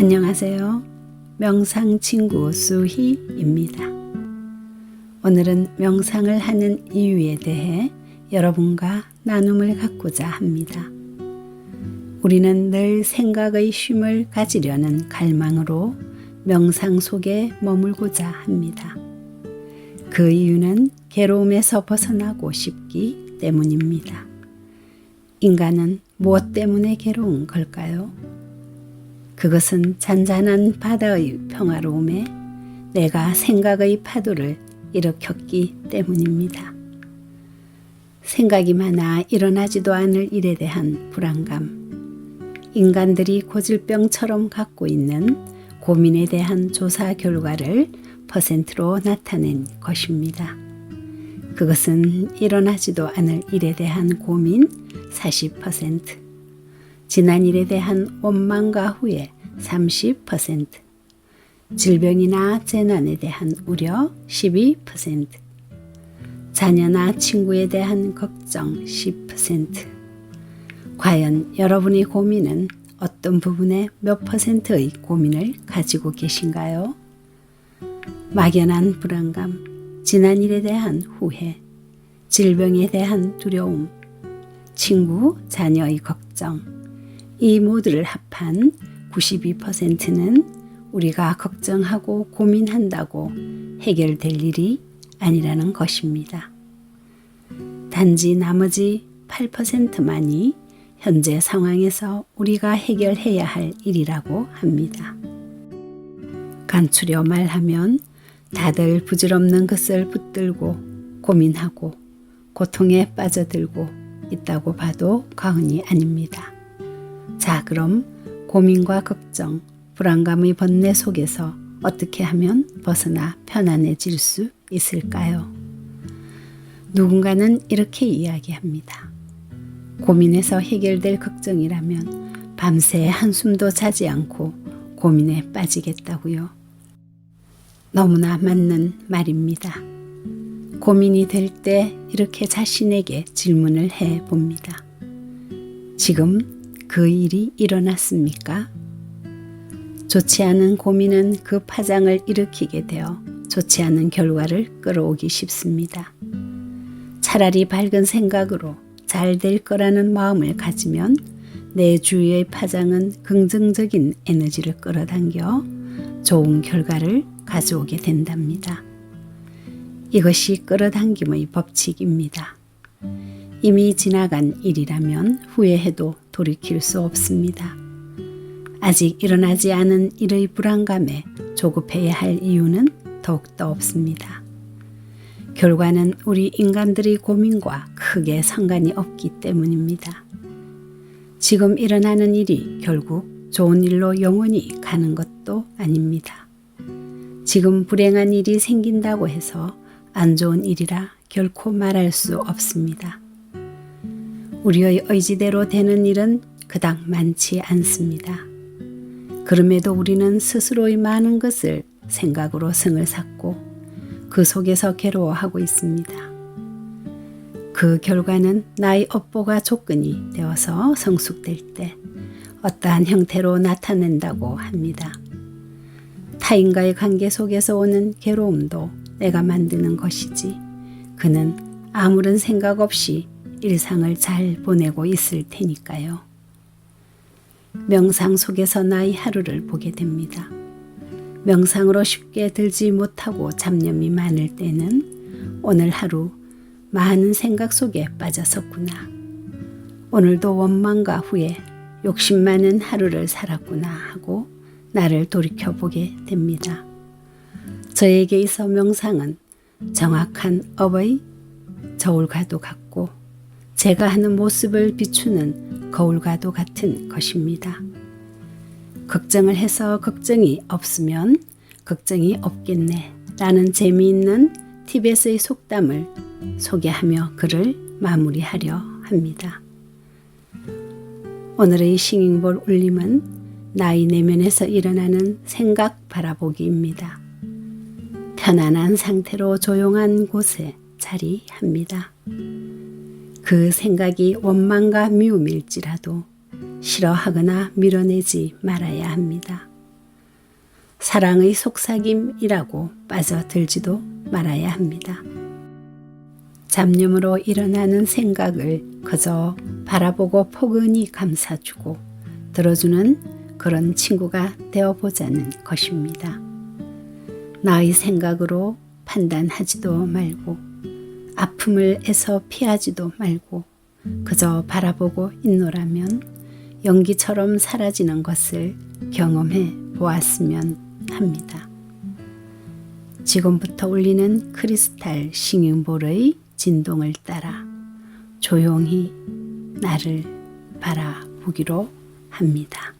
안녕하세요. 명상 친구 수희입니다. 오늘은 명상을 하는 이유에 대해 여러분과 나눔을 갖고자 합니다. 우리는 늘 생각의 쉼을 가지려는 갈망으로 명상 속에 머물고자 합니다. 그 이유는 괴로움에서 벗어나고 싶기 때문입니다. 인간은 무엇 때문에 괴로운 걸까요? 그것은 잔잔한 바다의 평화로움에 내가 생각의 파도를 일으켰기 때문입니다. 생각이 많아 일어나지도 않을 일에 대한 불안감, 인간들이 고질병처럼 갖고 있는 고민에 대한 조사 결과를 퍼센트로 나타낸 것입니다. 그것은 일어나지도 않을 일에 대한 고민 40%, 지난 일에 대한 원망과 후회 30%, 질병이나 재난에 대한 우려 12%, 자녀나 친구에 대한 걱정 10%. 과연 여러분의 고민은 어떤 부분에 몇 %의 고민을 가지고 계신가요? 막연한 불안감, 지난 일에 대한 후회, 질병에 대한 두려움, 친구, 자녀의 걱정, 이 모두를 합한 92%는 우리가 걱정하고 고민한다고 해결될 일이 아니라는 것입니다. 단지 나머지 8%만이 현재 상황에서 우리가 해결해야 할 일이라고 합니다. 간추려 말하면 다들 부질없는 것을 붙들고 고민하고 고통에 빠져들고 있다고 봐도 과언이 아닙니다. 자, 그럼 고민과 걱정, 불안감의 번뇌 속에서 어떻게 하면 벗어나 편안해질 수 있을까요? 누군가는 이렇게 이야기합니다. 고민에서 해결될 걱정이라면 밤새 한숨도 자지 않고 고민에 빠지겠다고요. 너무나 맞는 말입니다. 고민이 될 때 이렇게 자신에게 질문을 해 봅니다. 지금 그 일이 일어났습니까? 좋지 않은 고민은 그 파장을 일으키게 되어 좋지 않은 결과를 끌어오기 쉽습니다. 차라리 밝은 생각으로 잘 될 거라는 마음을 가지면 내 주위의 파장은 긍정적인 에너지를 끌어당겨 좋은 결과를 가져오게 된답니다. 이것이 끌어당김의 법칙입니다. 이미 지나간 일이라면 후회해도 돌이킬 수 없습니다. 아직 일어나지 않은 일의 불안감에 조급해야 할 이유는 더욱더 없습니다. 결과는 우리 인간들의 고민과 크게 상관이 없기 때문입니다. 지금 일어나는 일이 결국 좋은 일로 영원히 가는 것도 아닙니다. 지금 불행한 일이 생긴다고 해서 안 좋은 일이라 결코 말할 수 없습니다. 우리의 의지대로 되는 일은 그닥 많지 않습니다. 그럼에도 우리는 스스로의 많은 것을 생각으로 성을 쌓고 그 속에서 괴로워하고 있습니다. 그 결과는 나의 업보가 조건이 되어서 성숙될 때 어떠한 형태로 나타낸다고 합니다. 타인과의 관계 속에서 오는 괴로움도 내가 만드는 것이지 그는 아무런 생각 없이 일상을 잘 보내고 있을 테니까요. 명상 속에서 나의 하루를 보게 됩니다. 명상으로 쉽게 들지 못하고 잡념이 많을 때는 오늘 하루 많은 생각 속에 빠졌었구나. 오늘도 원망과 후회, 욕심 많은 하루를 살았구나 하고 나를 돌이켜보게 됩니다. 저에게 있어 명상은 정확한 업의 저울과도 같고 제가 하는 모습을 비추는 거울과도 같은 것입니다. 걱정을 해서 걱정이 없으면 걱정이 없겠네 라는 재미있는 티벳의 속담을 소개하며 글을 마무리하려 합니다. 오늘의 싱잉볼 울림은 나의 내면에서 일어나는 생각 바라보기입니다. 편안한 상태로 조용한 곳에 자리합니다. 그 생각이 원망과 미움일지라도 싫어하거나 밀어내지 말아야 합니다. 사랑의 속삭임이라고 빠져들지도 말아야 합니다. 잡념으로 일어나는 생각을 그저 바라보고 포근히 감싸주고 들어주는 그런 친구가 되어보자는 것입니다. 나의 생각으로 판단하지도 말고 아픔을 애써 피하지도 말고 그저 바라보고 있노라면 연기처럼 사라지는 것을 경험해 보았으면 합니다. 지금부터 울리는 크리스탈 싱잉볼의 진동을 따라 조용히 나를 바라보기로 합니다.